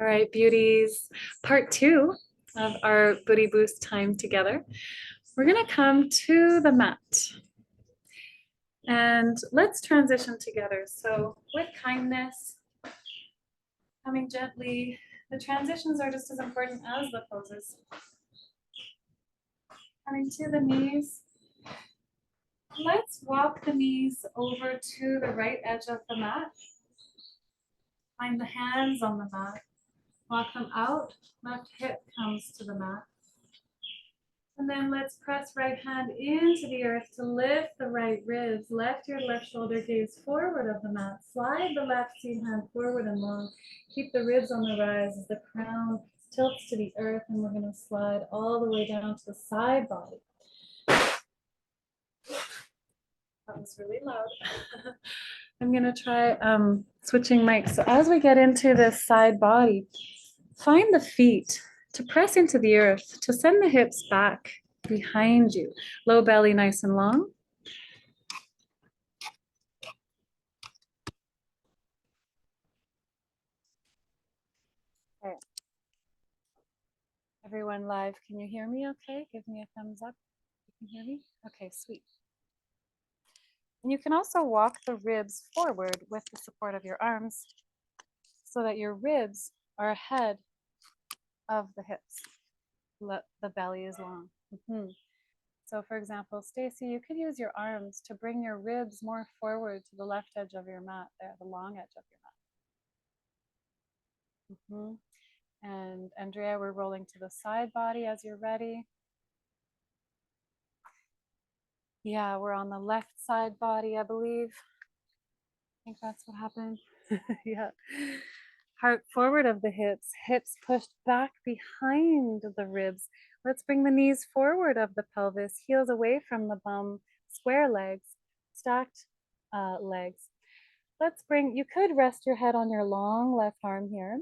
All right, beauties, part two of our booty boost time together. We're gonna come to the mat and let's transition together. So with kindness, coming gently, the transitions are just as important as the poses. Coming to the knees. Let's walk the knees over to the right edge of the mat. Find the hands on the mat. Walk them out. Left hip comes to the mat. And then let's press right hand into the earth to lift the right ribs. Left your left shoulder gaze forward of the mat. Slide the left seat hand forward and long. Keep the ribs on the rise as the crown tilts to the earth, and we're going to slide all the way down to the side body. That was really loud. I'm going to try switching mics. So as we get into this side body, find the feet to press into the earth, to send the hips back behind you. Low belly nice and long. Okay. Everyone live, can you hear me okay? Give me a thumbs up. You can hear me? Okay, sweet. And you can also walk the ribs forward with the support of your arms so that your ribs are ahead of the hips. The belly is long. So for example, Stacy, you could use your arms to bring your ribs more forward to the left edge of your mat there, the long edge of your mat. And Andrea, we're rolling to the side body as you're ready. Yeah, we're on the left side body, I believe. I think that's what happened. Yeah. Heart forward of the hips, hips pushed back behind the ribs. Let's bring the knees forward of the pelvis, heels away from the bum, square legs, stacked legs. You could rest your head on your long left arm here,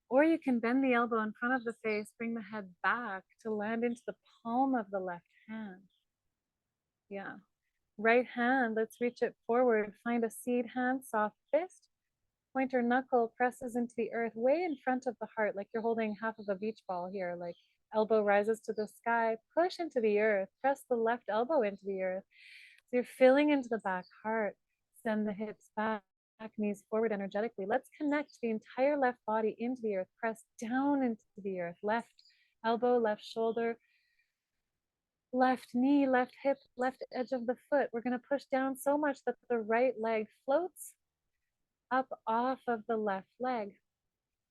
or you can bend the elbow in front of the face, bring the head back to land into the palm of the left hand. Yeah. Right hand, let's reach it forward. Find a seed hand, soft fist. Pointer knuckle presses into the earth way in front of the heart, like you're holding half of a beach ball here, like elbow rises to the sky, push into the earth, press the left elbow into the earth. So you're filling into the back heart. Send the hips back, knees forward energetically. Let's connect the entire left body into the earth. Press down into the earth. Left elbow, left shoulder, left knee, left hip, left edge of the foot. We're going to push down so much that the right leg floats up off of the left leg.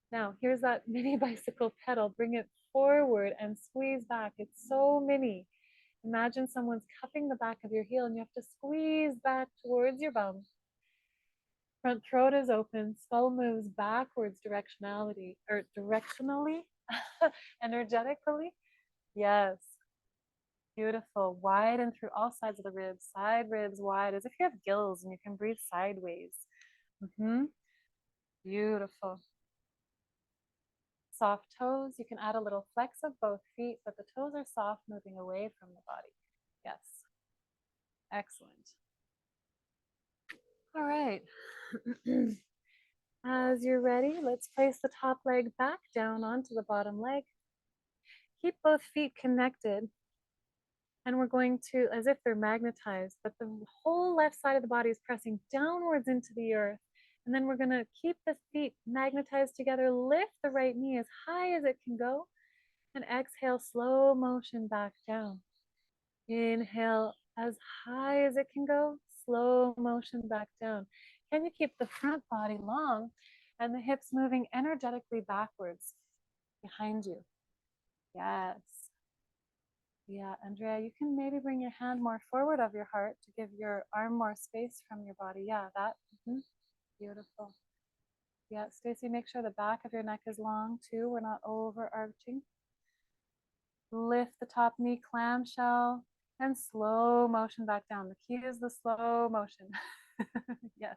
Now, here's that mini bicycle pedal. Bring it forward and squeeze back. It's so mini. Imagine someone's cupping the back of your heel and you have to squeeze back towards your bum. Front throat is open, skull moves backwards directionally, energetically. Yes. Beautiful. Widen through all sides of the ribs, side ribs wide, as if you have gills and you can breathe sideways. Beautiful. Soft toes. You can add a little flex of both feet, but the toes are soft, moving away from the body. Yes. Excellent. All right. As you're ready, let's place the top leg back down onto the bottom leg. Keep both feet connected. And we're going to, as if they're magnetized, but the whole left side of the body is pressing downwards into the earth. And then we're going to keep the feet magnetized together, lift the right knee as high as it can go, and exhale, slow motion back down. Inhale as high as it can go, slow motion back down. Can you keep the front body long and the hips moving energetically backwards behind you? Yes. Yeah, Andrea, you can maybe bring your hand more forward of your heart to give your arm more space from your body. Yeah, that. Beautiful. Yeah, Stacy, make sure the back of your neck is long too. We're not overarching. Lift the top knee, clamshell, and slow motion back down. The key is the slow motion. Yes.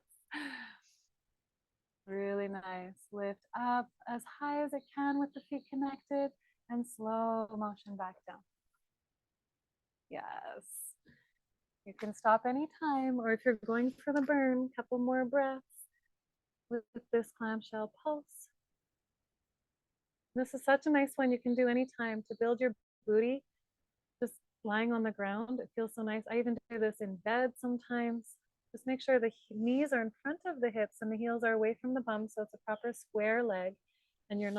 Really nice. Lift up as high as it can with the feet connected and slow motion back down. Yes. You can stop anytime, or if you're going for the burn, a couple more breaths with this clamshell pulse. This is such a nice one you can do anytime to build your booty, just lying on the ground. It feels so nice. I even do this in bed sometimes. Just make sure the knees are in front of the hips and the heels are away from the bum, so it's a proper square leg, and you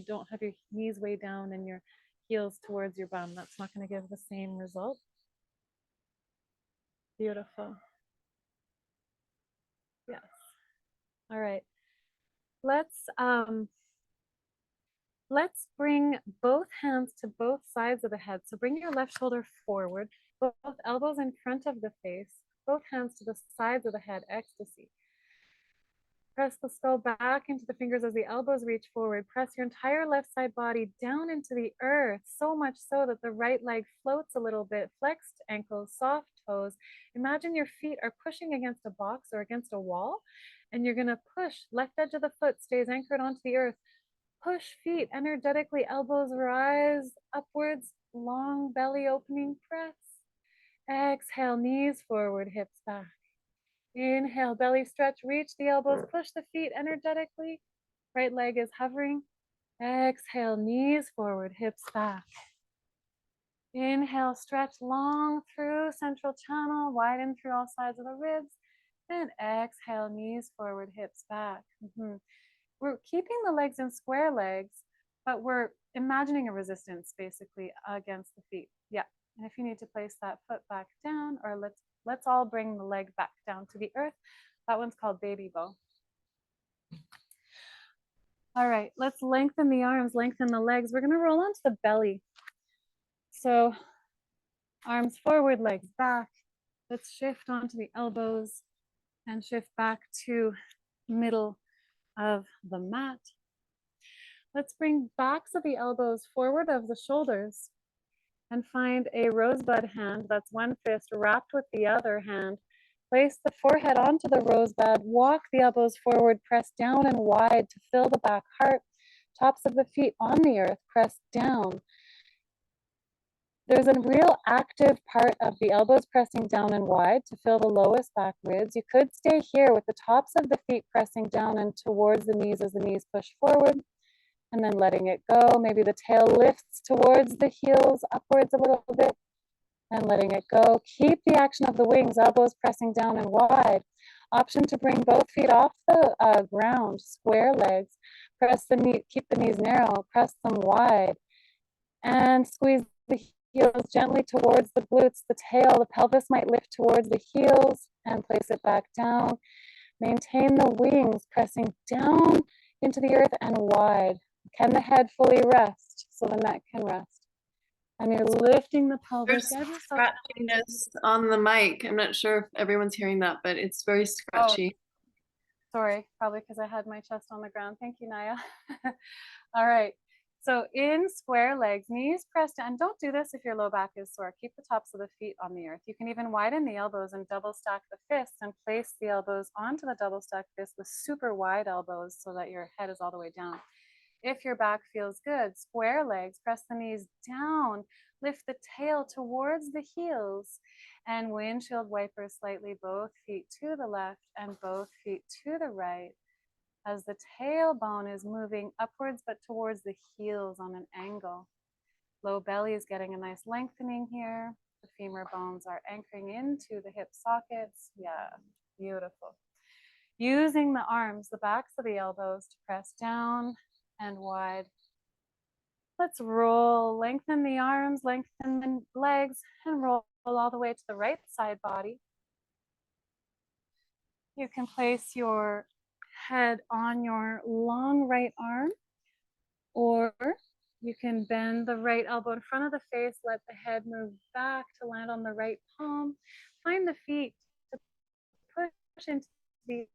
don't have your knees way down and your heels towards your bum. That's not going to give the same result. Beautiful. Yes. All right. Let's bring both hands to both sides of the head. So bring your left shoulder forward, both elbows in front of the face, both hands to the sides of the head, ecstasy. Press the skull back into the fingers as the elbows reach forward. Press your entire left side body down into the earth, so much so that the right leg floats a little bit. Flexed ankles, soft toes. Imagine your feet are pushing against a box or against a wall, and you're going to push. Left edge of the foot stays anchored onto the earth. Push feet energetically, elbows rise upwards, long belly opening, press. Exhale, knees forward, hips back. Inhale, belly stretch, reach the elbows, push the feet energetically. Right leg is hovering. Exhale, knees forward, hips back. Inhale, stretch long through central channel, widen through all sides of the ribs. And exhale, knees forward, hips back. We're keeping the legs in square legs, but we're imagining a resistance basically against the feet. Yeah. And if you need to place that foot back down, or let's all bring the leg back down to the earth. That one's called baby bow. All right, let's lengthen the arms, lengthen the legs. We're gonna roll onto the belly. So arms forward, legs back. Let's shift onto the elbows and shift back to middle of the mat. Let's bring backs of the elbows forward of the shoulders and find a rosebud hand. That's one fist wrapped with the other hand. Place the forehead onto the rosebud, walk the elbows forward, press down and wide to fill the back heart. Tops of the feet on the earth, press down. There's a real active part of the elbows pressing down and wide to fill the lowest back ribs. You could stay here with the tops of the feet pressing down and towards the knees as the knees push forward, and then letting it go. Maybe the tail lifts towards the heels, upwards a little bit, and letting it go. Keep the action of the wings, elbows pressing down and wide. Option to bring both feet off the ground, square legs. Press the knee, keep the knees narrow, press them wide, and squeeze the heels gently towards the glutes, the tail, the pelvis might lift towards the heels, and place it back down. Maintain the wings, pressing down into the earth and wide. Can the head fully rest so the neck can rest? And you're lifting the pelvis. There's scratchiness on the mic. I'm not sure if everyone's hearing that, but it's very scratchy. Oh, sorry, probably because I had my chest on the ground. Thank you, Naya. All right. So in square legs, knees pressed down. Don't do this if your low back is sore. Keep the tops of the feet on the earth. You can even widen the elbows and double stack the fists and place the elbows onto the double stack fist with super wide elbows so that your head is all the way down. If your back feels good, square legs, press the knees down, lift the tail towards the heels, and windshield wiper slightly both feet to the left and both feet to the right as the tailbone is moving upwards but towards the heels on an angle. Low belly is getting a nice lengthening here. The femur bones are anchoring into the hip sockets. Yeah, beautiful. Using the arms, the backs of the elbows to press down and wide. Let's roll, lengthen the arms, lengthen the legs, and roll all the way to the right side body. You can place your head on your long right arm, or you can bend the right elbow in front of the face, let the head move back to land on the right palm. Find the feet to push into the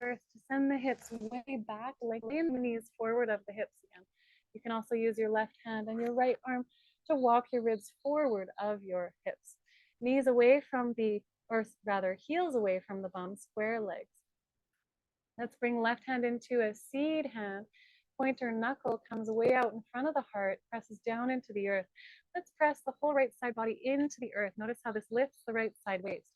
earth to send the hips way back, lengthen the knees forward of the hips again. You can also use your left hand and your right arm to walk your ribs forward of your hips. Knees away from the, or rather heels away from the bum, square legs. Let's bring left hand into a seed hand. Pointer knuckle comes way out in front of the heart, presses down into the earth. Let's press the whole right side body into the earth. Notice how this lifts the right side waist.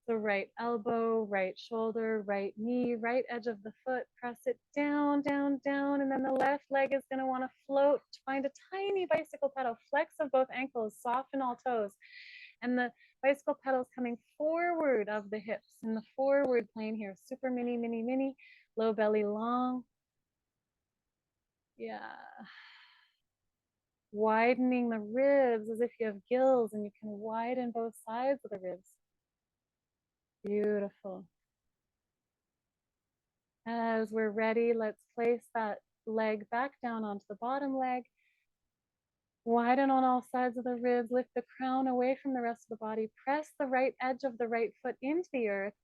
the right elbow, right shoulder, right knee, right edge of the foot. Press it down, down, down. And then the left leg is going to want to float. Find a tiny bicycle pedal. Flex of both ankles. Soften all toes. And the bicycle pedals coming forward of the hips in the forward plane here. Super mini, mini, mini. Low belly long. Yeah. Widening the ribs as if you have gills and you can widen both sides of the ribs. Beautiful. As we're ready, let's place that leg back down onto the bottom leg. Widen on all sides of the ribs, lift the crown away from the rest of the body, press the right edge of the right foot into the earth,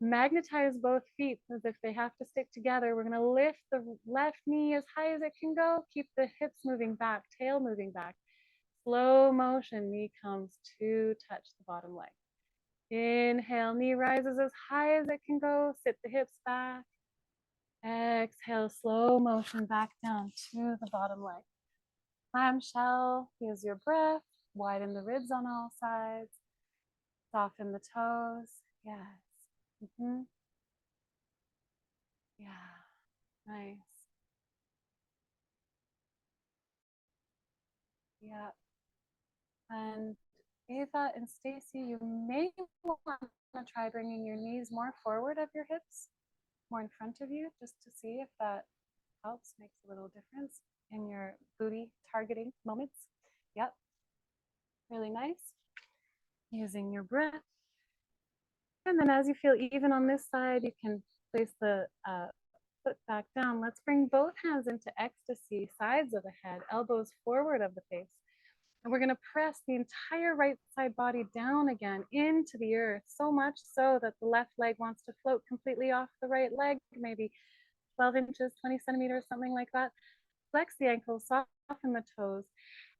magnetize both feet as if they have to stick together. We're going to lift the left knee as high as it can go, keep the hips moving back, tail moving back. Slow motion, knee comes to touch the bottom leg. Inhale, knee rises as high as it can go, sit the hips back. Exhale, slow motion back down to the bottom leg. Clamshell, use your breath, widen the ribs on all sides, soften the toes. Yes. Yeah, nice. Yeah. And Ava and Stacy, you may want to try bringing your knees more forward of your hips, more in front of you, just to see if that helps, makes a little difference in your booty targeting moments. Yep. Really nice. Using your breath. And then as you feel even on this side, you can place the foot back down. Let's bring both hands into ecstasy, sides of the head, elbows forward of the face. And we're going to press the entire right side body down again into the earth, so much so that the left leg wants to float completely off the right leg, maybe 12 inches, 20 centimeters, something like that. Flex the ankles, soften the toes.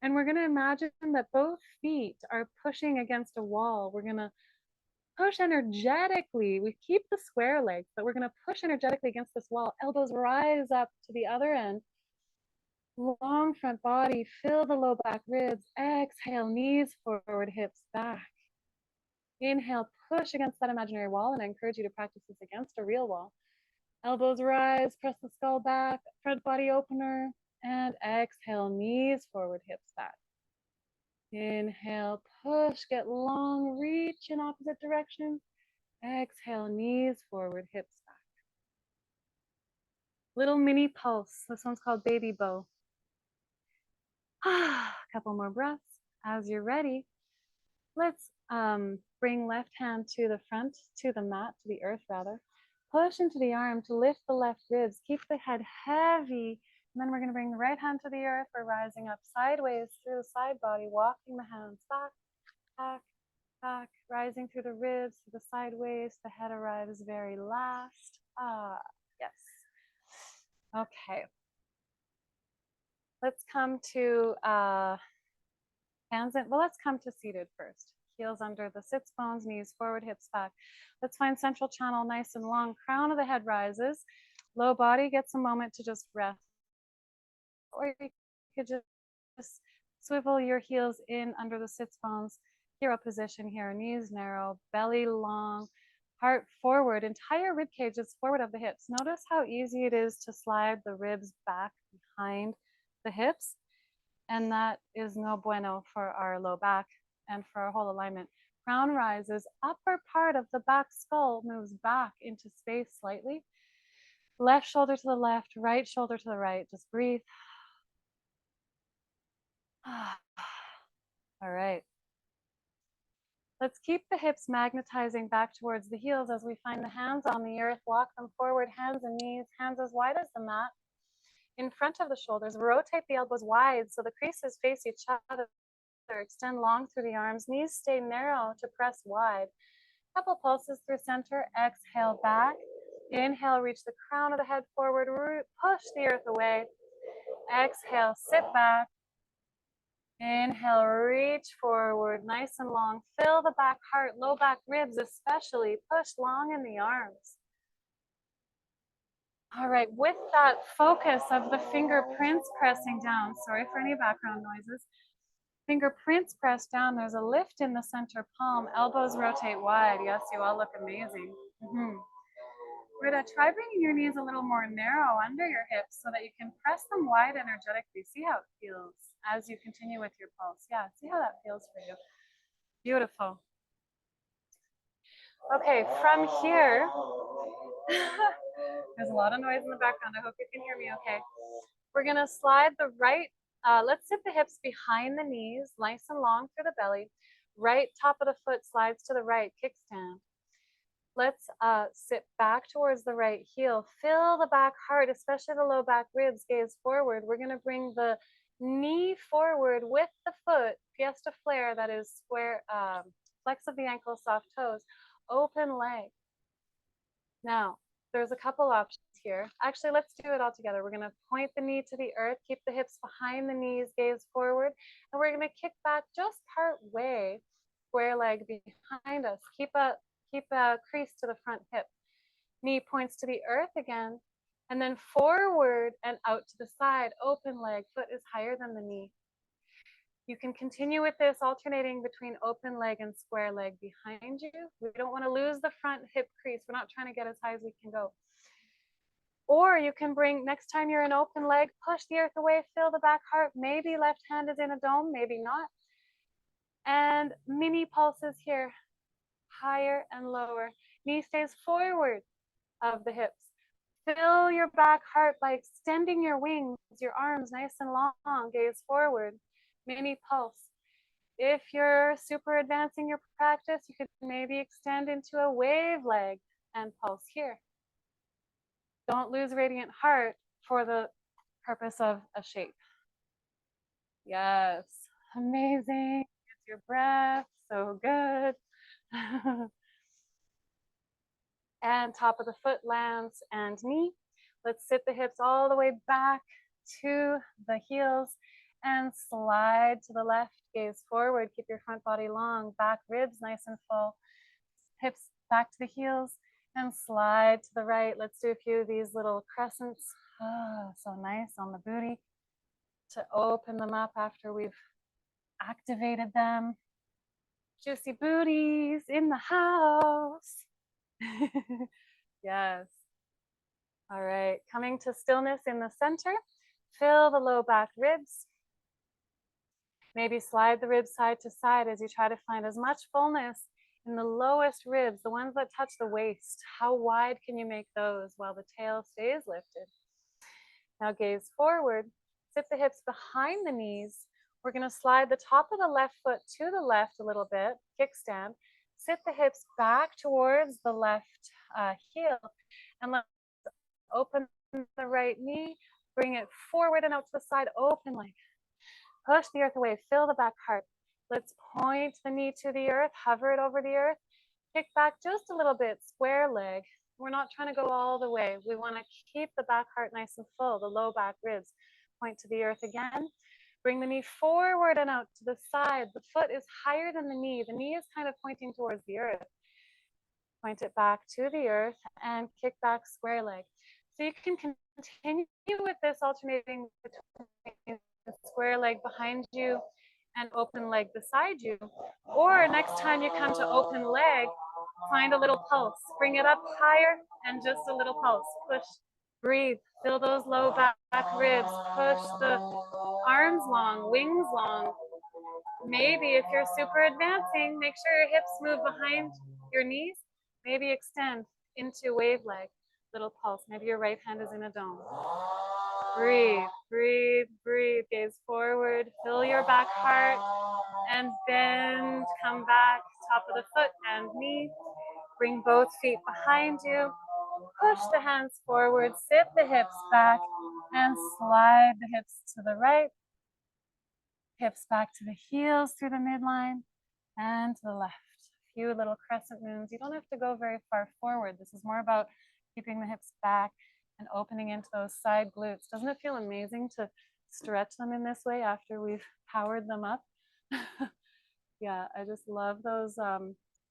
And we're going to imagine that both feet are pushing against a wall. We're going to push energetically. We keep the square legs, but we're going to push energetically against this wall. Elbows rise up to the other end. Long front body, fill the low back ribs. Exhale, knees forward, hips back. Inhale, push against that imaginary wall, and I encourage you to practice this against a real wall. Elbows rise, press the skull back, front body opener, and exhale, knees forward, hips back. Inhale, push, get long, reach in opposite direction. Exhale, knees forward, hips back. Little mini pulse. This one's called baby bow. A couple more breaths. As you're ready, let's bring left hand to the front, to the mat, to the earth rather. Push into the arm to lift the left ribs. Keep the head heavy. And then we're going to bring the right hand to the earth. We're rising up sideways through the side body, walking the hands back, back, back, rising through the ribs, to the sideways. The head arrives very last. Yes. Okay. Let's come to hands in. Well, let's come to seated first. Heels under the sits bones, knees forward, hips back. Let's find central channel nice and long. Crown of the head rises. Low body gets a moment to just rest. Or you could just swivel your heels in under the sits bones. Hero position here, knees narrow, belly long, heart forward. Entire rib cage is forward of the hips. Notice how easy it is to slide the ribs back behind the hips. And that is no bueno for our low back and for our whole alignment. Crown rises, upper part of the back skull moves back into space slightly. Left shoulder to the left, right shoulder to the right. Just breathe. All right. Let's keep the hips magnetizing back towards the heels as we find the hands on the earth. Walk them forward, hands and knees, hands as wide as the mat. In front of the shoulders, rotate the elbows wide so the creases face each other. Extend long through the arms, knees stay narrow to press wide. Couple pulses through center, exhale back. Inhale, reach the crown of the head forward, push the earth away. Exhale, sit back. Inhale, reach forward, nice and long. Fill the back heart, low back ribs especially. Push long in the arms. All right, with that focus of the fingerprints pressing down, sorry for any background noises. Fingerprints press down. There's a lift in the center palm. Elbows rotate wide. Yes, you all look amazing. We're gonna try bringing your knees a little more narrow under your hips so that you can press them wide energetically. See how it feels as you continue with your pulse. Yeah, see how that feels for you. Beautiful. Okay, from here, there's a lot of noise in the background. I hope you can hear me okay. We're gonna slide the right, let's sit the hips behind the knees, nice and long through the belly. Right top of the foot slides to the right, kickstand. Let's sit back towards the right heel. Fill the back heart, especially the low back ribs, gaze forward. We're gonna bring the knee forward with the foot, fiesta flare, that is square, flex of the ankle, soft toes, open leg. Now, there's a couple options here. Actually, let's do it all together. We're gonna point the knee to the earth, keep the hips behind the knees, gaze forward, and we're gonna kick back just part way, square leg behind us. Keep a crease to the front hip. Knee points to the earth again, and then forward and out to the side, open leg, foot is higher than the knee. You can continue with this, alternating between open leg and square leg behind you. We don't want to lose the front hip crease. We're not trying to get as high as we can go. Or you can bring, next time you're in open leg, push the earth away, fill the back heart. Maybe left hand is in a dome, maybe not. And mini pulses here, higher and lower. Knee stays forward of the hips. Fill your back heart by extending your wings, your arms nice and long, gaze forward. Mini pulse. If you're super advancing your practice, you could maybe extend into a wave leg and pulse here. Don't lose radiant heart for the purpose of a shape. Yes, amazing. Get your breath, so good. And top of the foot lands and knee. Let's sit the hips all the way back to the heels and slide to the left, gaze forward, keep your front body long, back ribs nice and full, hips back to the heels and slide to the right. Let's do a few of these little crescents. Oh, so nice on the booty to open them up after we've activated them. Juicy booties in the house. Yes. All right, coming to stillness in the center. Fill the low back ribs. Maybe slide the ribs side to side as you try to find as much fullness in the lowest ribs, the ones that touch the waist. How wide can you make those while the tail stays lifted? Now gaze forward, sit the hips behind the knees. We're gonna slide the top of the left foot to the left a little bit, kickstand. Sit the hips back towards the left heel, and let's open the right knee, bring it forward and out to the side, open leg. Push the earth away, fill the back heart. Let's point the knee to the earth, hover it over the earth, kick back just a little bit, square leg. We're not trying to go all the way. We want to keep the back heart nice and full, the low back ribs. Point to the earth again. Bring the knee forward and out to the side. The foot is higher than the knee. The knee is kind of pointing towards the earth. Point it back to the earth and kick back square leg. So you can continue with this, alternating between the square leg behind you and open leg beside you. Or next time you come to open leg, find a little pulse. Bring it up higher and just a little pulse. Push, breathe, fill those low back ribs. Push the arms long, wings long. Maybe if you're super advancing, make sure your hips move behind your knees. Maybe extend into wave leg, little pulse. Maybe your right hand is in a dome. Breathe, breathe, breathe. Gaze forward, fill your back heart, and bend, come back, top of the foot and knee. Bring both feet behind you. Push the hands forward, sit the hips back, and slide the hips to the right. Hips back to the heels through the midline and to the left. A few little crescent moons. You don't have to go very far forward. This is more about keeping the hips back and opening into those side glutes. Doesn't it feel amazing to stretch them in this way after we've powered them up? Yeah, I just love those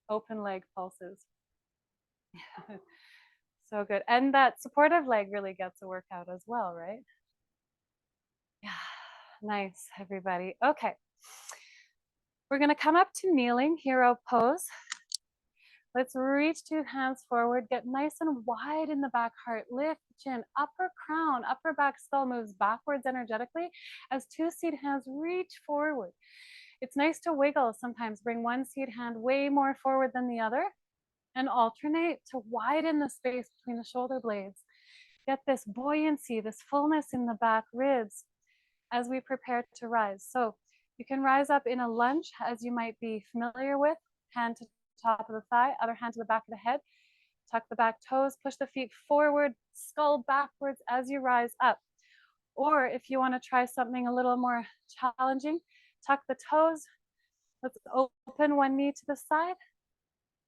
open leg pulses. So good. And that supportive leg really gets a workout as well, right? Yeah, nice, everybody. Okay, We're going to come up to kneeling, hero pose. Let's reach 2 hands forward, get nice and wide in the back heart, lift chin, upper crown, upper back skull moves backwards energetically as 2 seed hands reach forward. It's nice to wiggle sometimes, bring one seed hand way more forward than the other and alternate to widen the space between the shoulder blades. Get this buoyancy, this fullness in the back ribs as we prepare to rise. So you can rise up in a lunge as you might be familiar with, hand to top of the thigh, other hand to the back of the head. Tuck the back toes, push the feet forward, skull backwards as you rise up. Or if you want to try something a little more challenging, tuck the toes. Let's open one knee to the side,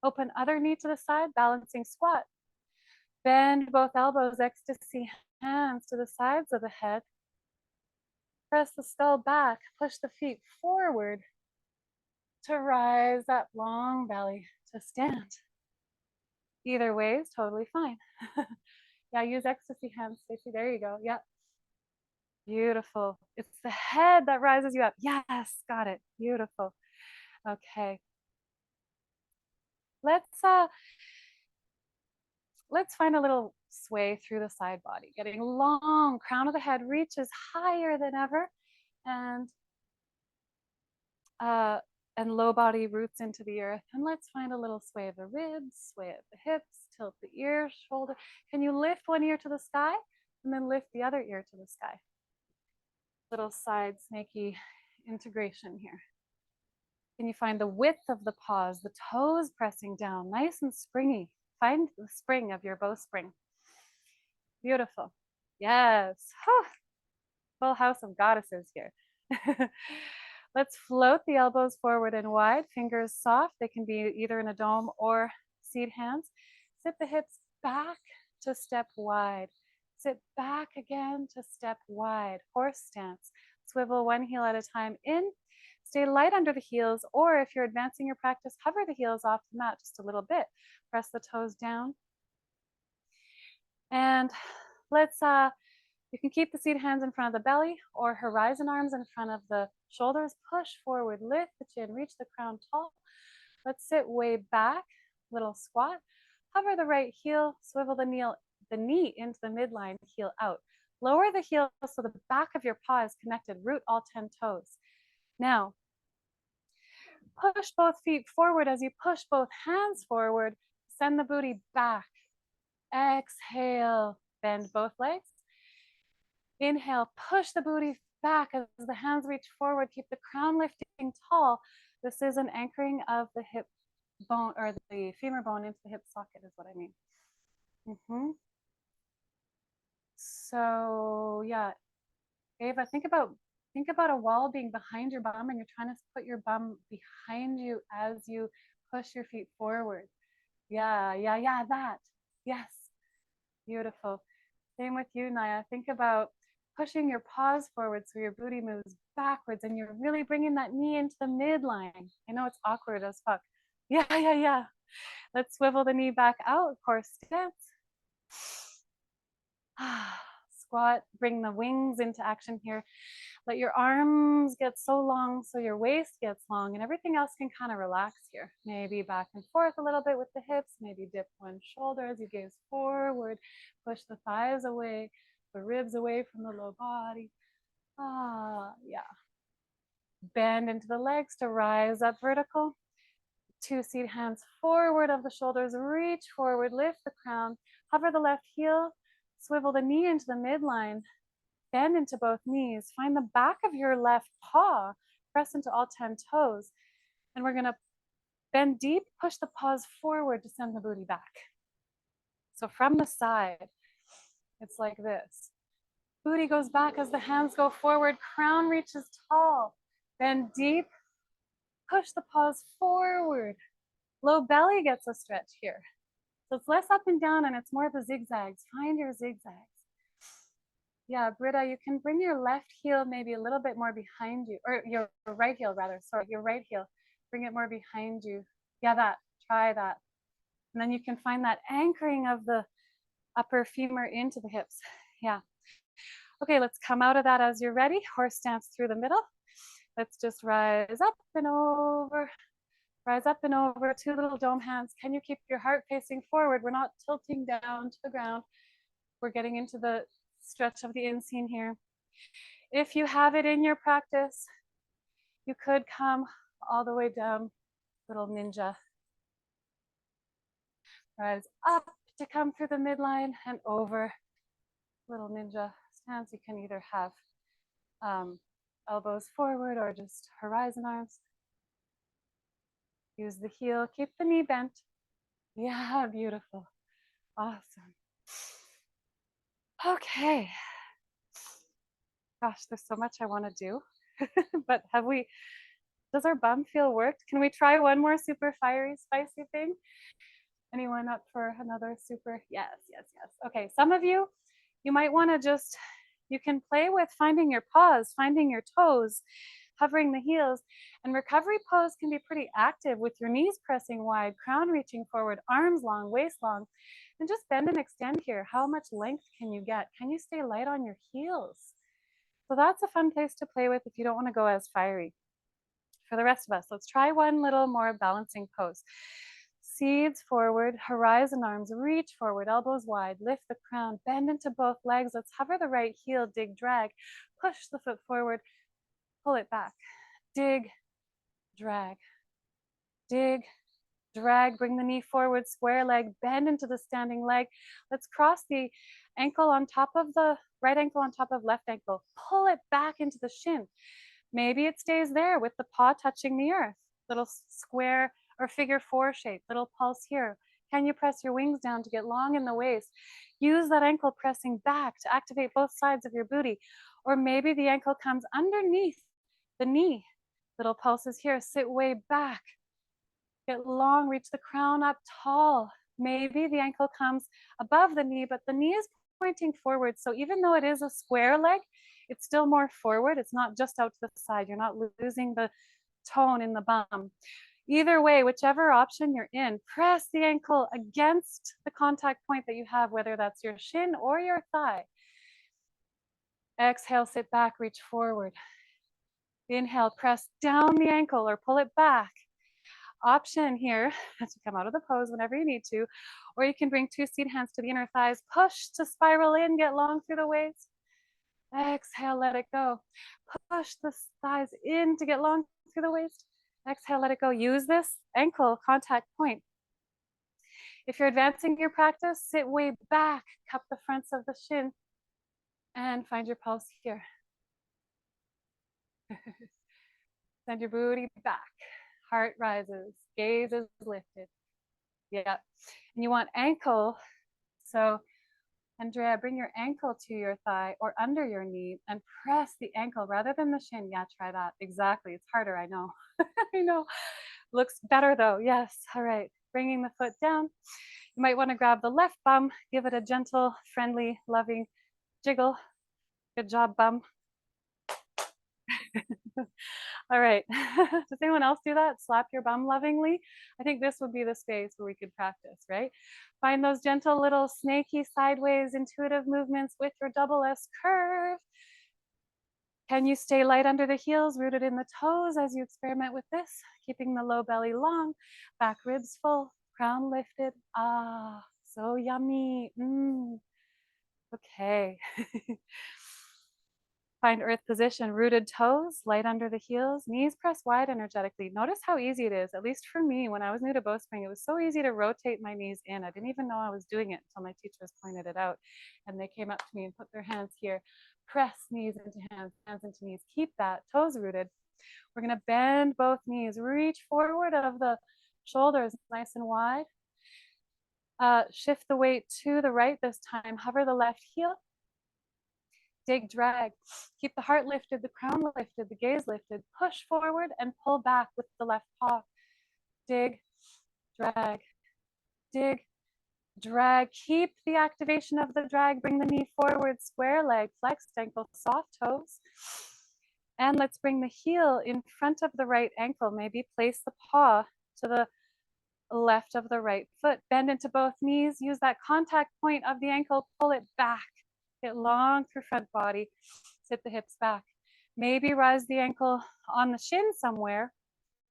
open other knee to the side, balancing squat. Bend both elbows, ecstasy hands to the sides of the head. Press the skull back, push the feet forward to rise up, long belly to stand. Either way is totally fine. Yeah, use ecstasy hands, Stacey. There you go. Yep. Beautiful. It's the head that rises you up. Yes, got it. Beautiful. Okay. Let's find a little sway through the side body. Getting long, crown of the head reaches higher than ever, and low body roots into the earth. And let's find a little sway of the ribs, sway of the hips, tilt the ear, shoulder. Can you lift one ear to the sky and then lift the other ear to the sky? Little side snaky integration here. Can you find the width of the paws, the toes pressing down, nice and springy? Find the spring of your bowspring. Beautiful. Yes. Full house of goddesses here. Let's float the elbows forward and wide, fingers soft. They can be either in a dome or seed hands. Sit the hips back to step wide. Sit back again to step wide. Horse stance. Swivel one heel at a time in. Stay light under the heels, or if you're advancing your practice, hover the heels off the mat just a little bit. Press the toes down. And let's you can keep the seed hands in front of the belly or horizon arms in front of the shoulders. Push forward, lift the chin, reach the crown tall. Let's sit way back, little squat. Hover the right heel, swivel the knee into the midline, heel out. Lower the heel so the back of your paw is connected. Root all 10 toes. Now, push both feet forward as you push both hands forward. Send the booty back. Exhale, bend both legs. Inhale, push the booty back as the hands reach forward. Keep the crown lifting tall. This is an anchoring of the hip bone or the femur bone into the hip socket is what I mean. So yeah, Ava, think about a wall being behind your bum and you're trying to put your bum behind you as you push your feet forward. Yeah, that. Yes, beautiful. Same with you, Naya. Think about pushing your paws forward so your booty moves backwards and you're really bringing that knee into the midline. I know it's awkward as fuck. Yeah. Let's swivel the knee back out, horse stance. Squat, bring the wings into action here. Let your arms get so long so your waist gets long and everything else can kind of relax here. Maybe back and forth a little bit with the hips, maybe dip one shoulder as you gaze forward, push the thighs away, the ribs away from the low body. Yeah. Bend into the legs to rise up vertical. 2 seed hands forward of the shoulders, reach forward, lift the crown, hover the left heel, swivel the knee into the midline, bend into both knees, find the back of your left paw, press into all 10 toes, and we're gonna bend deep, push the paws forward to send the booty back. So from the side, it's like this. Booty goes back as the hands go forward, crown reaches tall, bend deep, push the paws forward. Low belly gets a stretch here. So it's less up and down and it's more the zigzags. Find your zigzags. Yeah, Britta, you can bring your left heel maybe a little bit more behind you, or your right heel rather, sorry, your right heel. Bring it more behind you. Yeah, try that. And then you can find that anchoring of the upper femur into the hips. Yeah. Okay, let's come out of that as you're ready. Horse stance through the middle. Let's just rise up and over. Rise up and over, 2 little dome hands. Can you keep your heart facing forward? We're not tilting down to the ground. We're getting into the stretch of the inseam here. If you have it in your practice, you could come all the way down, little ninja. Rise up to come through the midline and over, little ninja stance. You can either have elbows forward or just horizon arms. Use the heel, keep the knee bent. Yeah, beautiful. Awesome. Okay. Gosh, there's so much I want to do. But does our bum feel worked? Can we try one more super fiery, spicy thing? Anyone up for another super? Yes, yes, yes. Okay, some of you might want to just, you can play with finding your paws, finding your toes, hovering the heels. And recovery pose can be pretty active with your knees pressing wide, crown reaching forward, arms long, waist long. And just bend and extend here. How much length can you get? Can you stay light on your heels? So that's a fun place to play with if you don't want to go as fiery. For the rest of us, let's try one little more balancing pose. Seeds forward, horizon arms, reach forward, elbows wide, lift the crown, bend into both legs. Let's hover the right heel, dig, drag, push the foot forward, pull it back, dig, drag, dig, drag, bring the knee forward, square leg, bend into the standing leg. Let's cross the ankle on top of the right ankle on top of left ankle, pull it back into the shin. Maybe it stays there with the paw touching the earth, little square or figure 4 shape, little pulse here. Can you press your wings down to get long in the waist? Use that ankle pressing back to activate both sides of your booty. Or maybe the ankle comes underneath the knee. Little pulses here, sit way back. Get long, reach the crown up tall. Maybe the ankle comes above the knee, but the knee is pointing forward. So even though it is a square leg, it's still more forward. It's not just out to the side. You're not losing the tone in the bum. Either way, whichever option you're in, press the ankle against the contact point that you have, whether that's your shin or your thigh. Exhale, sit back, reach forward. Inhale, press down the ankle or pull it back. Option here to come out of the pose whenever you need to, or you can bring 2 seed hands to the inner thighs, push to spiral in, get long through the waist. Exhale, let it go. Push the thighs in to get long through the waist. Exhale, let it go. Use this ankle contact point. If you're advancing your practice, sit way back, cup the fronts of the shin, and find your pulse here. Send your booty back. Heart rises, gaze is lifted. Yeah. And you want ankle. So Andrea, bring your ankle to your thigh or under your knee and press the ankle rather than the shin. Yeah, try that. Exactly. It's harder, I know. I know. Looks better though. Yes. All right. Bringing the foot down. You might want to grab the left bum, give it a gentle, friendly, loving jiggle. Good job, bum. All right. Does anyone else do that? Slap your bum lovingly? I think this would be the space where we could practice, right? Find those gentle little snaky sideways intuitive movements with your double S curve. Can you stay light under the heels, rooted in the toes as you experiment with this? Keeping the low belly long, back ribs full, crown lifted. Ah, so yummy. Okay. Find earth position, rooted toes, light under the heels, knees press wide energetically. Notice how easy it is, at least for me, when I was new to Bowspring, it was so easy to rotate my knees in. I didn't even know I was doing it until my teachers pointed it out. And they came up to me and put their hands here. Press knees into hands, hands into knees. Keep that, toes rooted. We're gonna bend both knees, reach forward of the shoulders nice and wide. Shift the weight to the right this time. Hover the left heel. Dig, drag. Keep the heart lifted, the crown lifted, the gaze lifted. Push forward and pull back with the left paw. Dig, drag, dig, drag. Keep the activation of the drag. Bring the knee forward, square leg, flexed ankle, soft toes. And let's bring the heel in front of the right ankle. Maybe place the paw to the left of the right foot. Bend into both knees. Use that contact point of the ankle. Pull it back. Get long through front body. Sit the hips back. Maybe rise the ankle on the shin somewhere,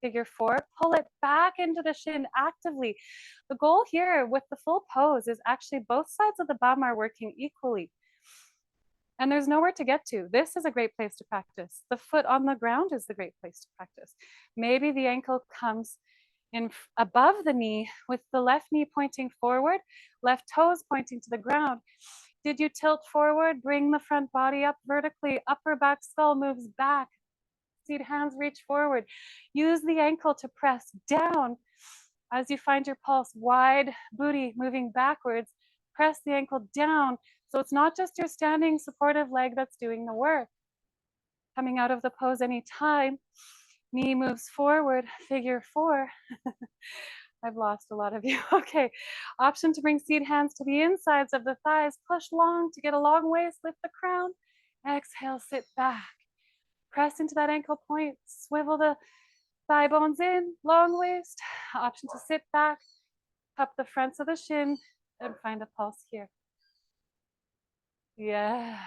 figure 4, pull it back into the shin actively. The goal here with the full pose is actually both sides of the bum are working equally. And there's nowhere to get to. This is a great place to practice. The foot on the ground is the great place to practice. Maybe the ankle comes in above the knee with the left knee pointing forward, left toes pointing to the ground. Did you tilt forward? Bring the front body up vertically. Upper back skull moves back. Seat hands reach forward. Use the ankle to press down. As you find your pulse, wide booty moving backwards, press the ankle down. So it's not just your standing supportive leg that's doing the work. Coming out of the pose anytime, knee moves forward, figure 4. I've lost a lot of you. Okay, option to bring seat hands to the insides of the thighs. Push long to get a long waist, lift the crown. Exhale, sit back. Press into that ankle point, swivel the thigh bones in, long waist. Option to sit back, cup the fronts of the shin, and find a pulse here. Yes,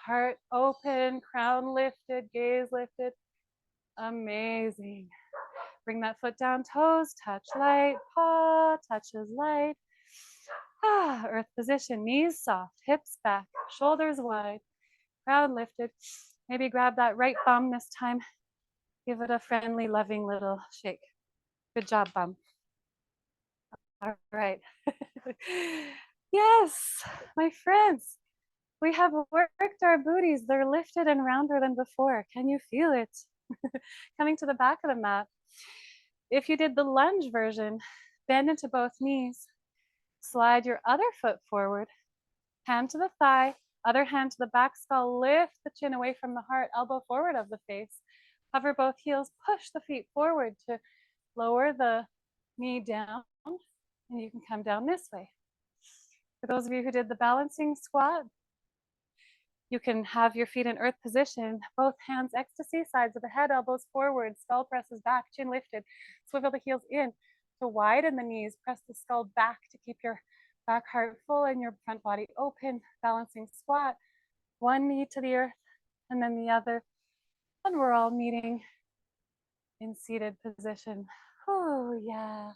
heart open, crown lifted, gaze lifted. Amazing. Bring that foot down, toes, touch light, paw, touches light. Earth position, knees soft, hips back, shoulders wide, crown lifted. Maybe grab that right bum this time. Give it a friendly, loving little shake. Good job, bum. All right. Yes, my friends, we have worked our booties. They're lifted and rounder than before. Can you feel it? Coming to the back of the mat. If you did the lunge version, bend into both knees, slide your other foot forward, hand to the thigh, other hand to the back skull, lift the chin away from the heart, elbow forward of the face, hover both heels, push the feet forward to lower the knee down, and you can come down this way. For those of you who did the balancing squat, you can have your feet in earth position, both hands ecstasy, sides of the head, elbows forward, skull presses back, chin lifted, swivel the heels in to widen the knees, press the skull back to keep your back heart full and your front body open, balancing squat, one knee to the earth and then the other, and we're all meeting in seated position. Oh yeah.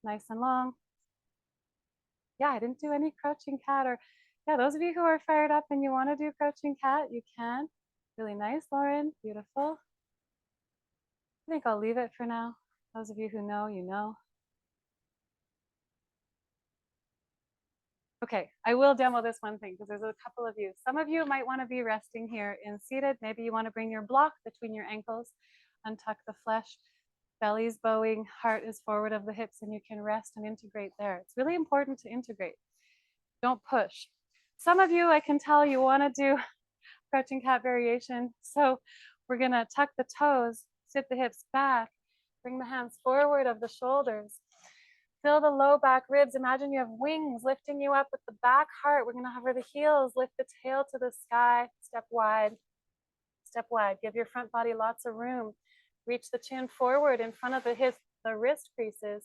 Nice and long. Yeah, I didn't do any crouching cat, or yeah, those of you who are fired up and you want to do crouching cat, you can. Really nice, Lauren, beautiful. I think I'll leave it for now. Those of you who know, you know. Okay, I will demo this one thing because there's a couple of you. Some of you might want to be resting here in seated. Maybe you want to bring your block between your ankles, untuck the flesh, belly's bowing, heart is forward of the hips, and you can rest and integrate there. It's really important to integrate. Don't push. Some of you, I can tell you want to do crouching cat variation. So we're going to tuck the toes, sit the hips back, bring the hands forward of the shoulders. Feel the low back ribs. Imagine you have wings lifting you up with the back heart. We're going to hover the heels, lift the tail to the sky, step wide, step wide. Give your front body lots of room. Reach the chin forward in front of the hips, the wrist creases,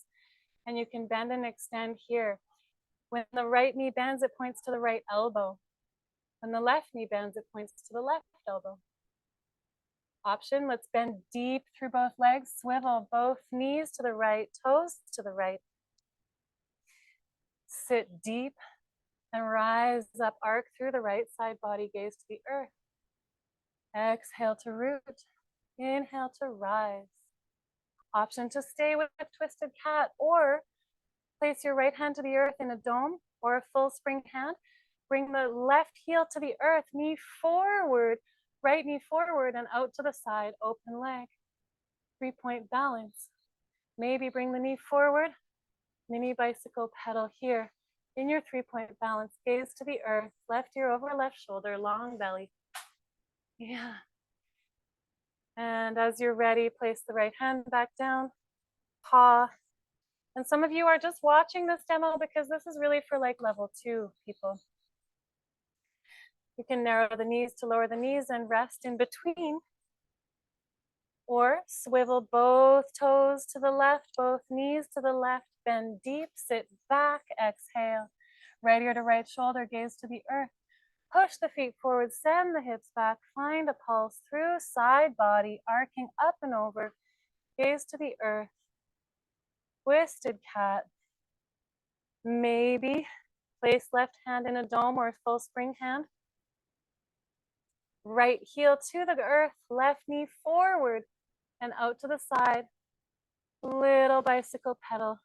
and you can bend and extend here. When the right knee bends, it points to the right elbow. When the left knee bends, it points to the left elbow. Option, let's bend deep through both legs, swivel both knees to the right, toes to the right. Sit deep and rise up, arc through the right side body, gaze to the earth. Exhale to root, inhale to rise. Option to stay with a twisted cat, or place your right hand to the earth in a dome or a full spring hand. Bring the left heel to the earth, knee forward, right knee forward and out to the side, open leg. 3-point balance. Maybe bring the knee forward, mini bicycle pedal here. In your 3-point balance, gaze to the earth, left ear over left shoulder, long belly. Yeah. And as you're ready, place the right hand back down, paw. And some of you are just watching this demo because this is really for like level 2 people. You can narrow the knees to lower the knees and rest in between. Or swivel both toes to the left, both knees to the left, bend deep, sit back, exhale. Right ear to right shoulder, gaze to the earth. Push the feet forward, send the hips back, find a pulse through side body, arcing up and over, gaze to the earth, twisted cat. Maybe place left hand in a dome or a full spring hand. Right heel to the earth, left knee forward and out to the side. Little bicycle pedal,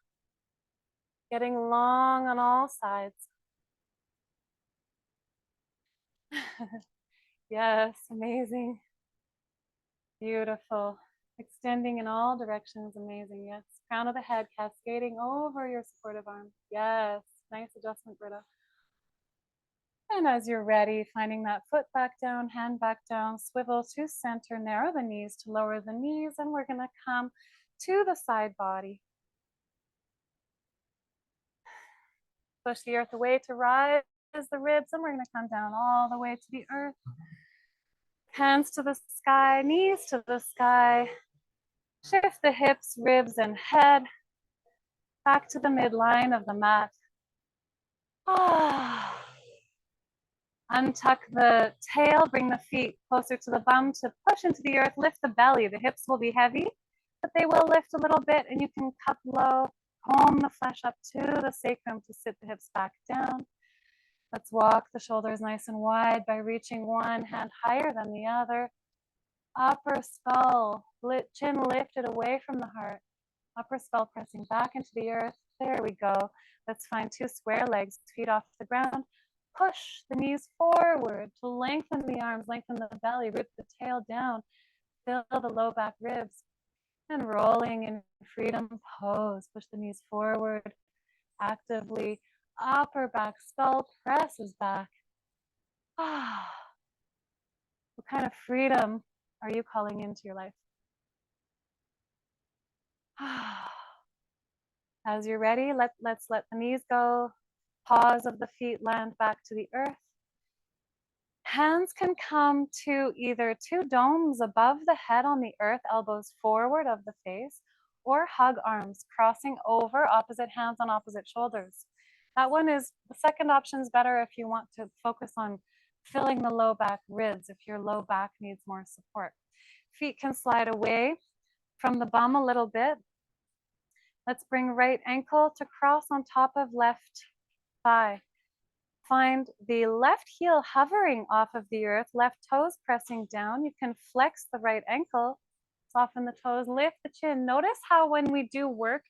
getting long on all sides. Yes, amazing. Beautiful. Extending in all directions, amazing. Yes, crown of the head cascading over your supportive arm. Yes, nice adjustment, Britta. And as you're ready, finding that foot back down, hand back down, swivel to center, narrow the knees to lower the knees, and we're gonna come to the side body. Push the earth away to rise the ribs, and we're gonna come down all the way to the earth. Hands to the sky, knees to the sky. Shift the hips, ribs, and head back to the midline of the mat. Untuck the tail, bring the feet closer to the bum to push into the earth, lift the belly. The hips will be heavy, but they will lift a little bit, and you can cup low, comb the flesh up to the sacrum to sit the hips back down. Let's walk the shoulders nice and wide by reaching one hand higher than the other. Upper skull, chin lifted away from the heart. Upper skull pressing back into the earth. There we go. Let's find two square legs, feet off the ground. Push the knees forward to lengthen the arms, lengthen the belly, root the tail down, fill the low back ribs, and rolling in freedom pose. Push the knees forward actively. Upper back skull presses back. What kind of freedom are you calling into your life? As you're ready, let's let the knees go. Paws of the feet land back to the earth. Hands can come to either two domes above the head on the earth, elbows forward of the face, or hug arms, crossing over, opposite hands on opposite shoulders. That one is, the second option is better if you want to focus on filling the low back ribs, if your low back needs more support. Feet can slide away from the bum a little bit. Let's bring right ankle to cross on top of left thigh. Find the left heel hovering off of the earth, left toes pressing down. You can flex the right ankle, soften the toes, lift the chin. Notice how when we do work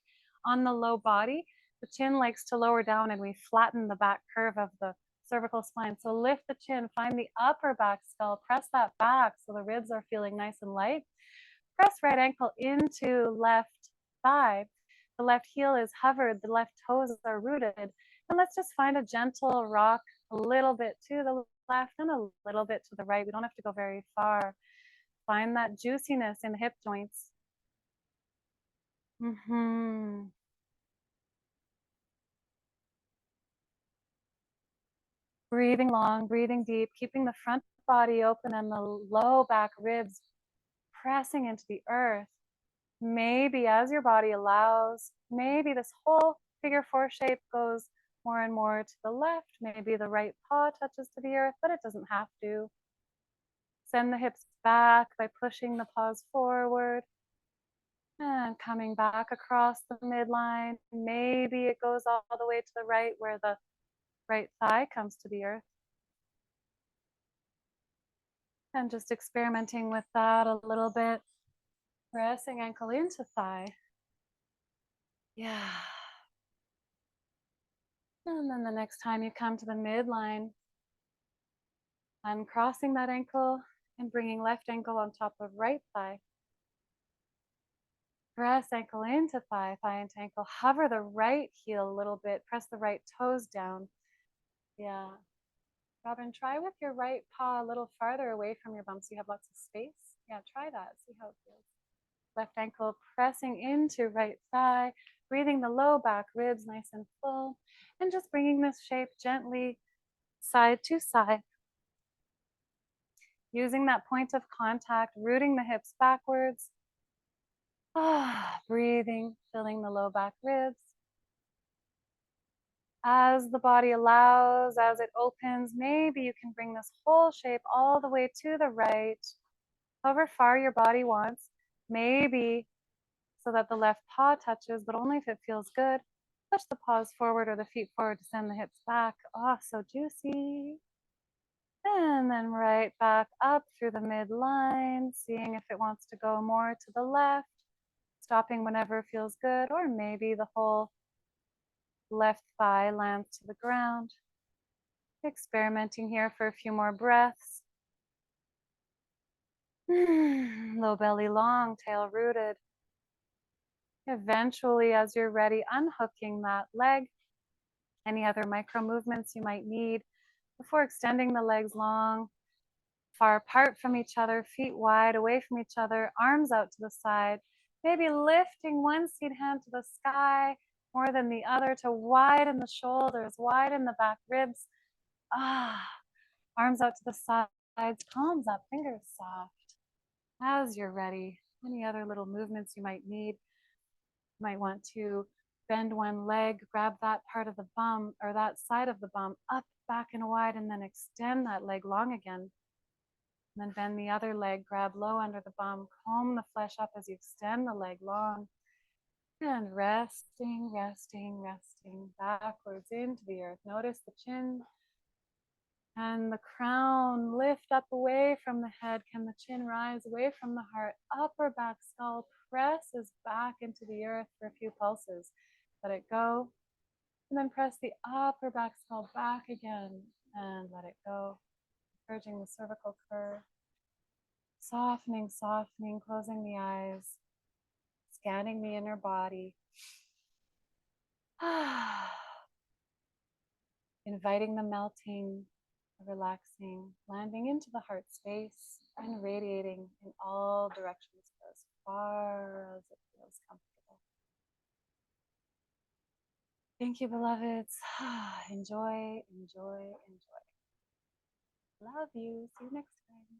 on the low body, the chin likes to lower down and we flatten the back curve of the cervical spine. So lift the chin, find the upper back skull, press that back so the ribs are feeling nice and light. Press right ankle into left thigh. The left heel is hovered, the left toes are rooted. And let's just find a gentle rock a little bit to the left and a little bit to the right. We don't have to go very far. Find that juiciness in the hip joints. Breathing long, breathing deep, keeping the front body open and the low back ribs pressing into the earth. Maybe as your body allows, maybe this whole figure four shape goes more and more to the left. Maybe the right paw touches to the earth, but it doesn't have to. Send the hips back by pushing the paws forward and coming back across the midline. Maybe it goes all the way to the right where the right thigh comes to the earth. And just experimenting with that a little bit. Pressing ankle into thigh. Yeah. And then the next time you come to the midline, uncrossing that ankle and bringing left ankle on top of right thigh. Press ankle into thigh, thigh into ankle. Hover the right heel a little bit. Press the right toes down. Yeah. Robin, try with your right paw a little farther away from your bum so you have lots of space. Yeah, try that. See how it feels. Left ankle pressing into right thigh, breathing the low back ribs nice and full, and just bringing this shape gently side to side. Using that point of contact, rooting the hips backwards. Breathing, filling the low back ribs. As the body allows, as it opens, maybe you can bring this whole shape all the way to the right, however far your body wants. Maybe so that the left paw touches, but only if it feels good. Push the paws forward or the feet forward to send the hips back. Oh, so juicy. And then right back up through the midline, seeing if it wants to go more to the left, stopping whenever feels good, or maybe the whole left thigh lands to the ground. Experimenting here for a few more breaths. Low belly long, tail rooted. Eventually, as you're ready, unhooking that leg. Any other micro movements you might need before extending the legs long, far apart from each other, feet wide away from each other, arms out to the side. Maybe lifting one seed hand to the sky more than the other to widen the shoulders, widen the back ribs. Arms out to the sides, palms up, fingers soft. As you're ready, any other little movements you might need. You might want to bend one leg, grab that part of the bum or that side of the bum up, back, and wide, and then extend that leg long again. And then bend the other leg, grab low under the bum, comb the flesh up as you extend the leg long. And resting, resting, resting backwards into the earth. Notice the chin and the crown lift up away from the head. Can the chin rise away from the heart? Upper back skull presses back into the earth for a few pulses. Let it go. And then press the upper back skull back again and let it go. Encouraging the cervical curve. Softening, softening, closing the eyes. Scanning the inner body. Inviting the melting, relaxing, landing into the heart space and radiating in all directions for as far as it feels comfortable. Thank you, beloveds. Enjoy, enjoy, enjoy. Love you. See you next time.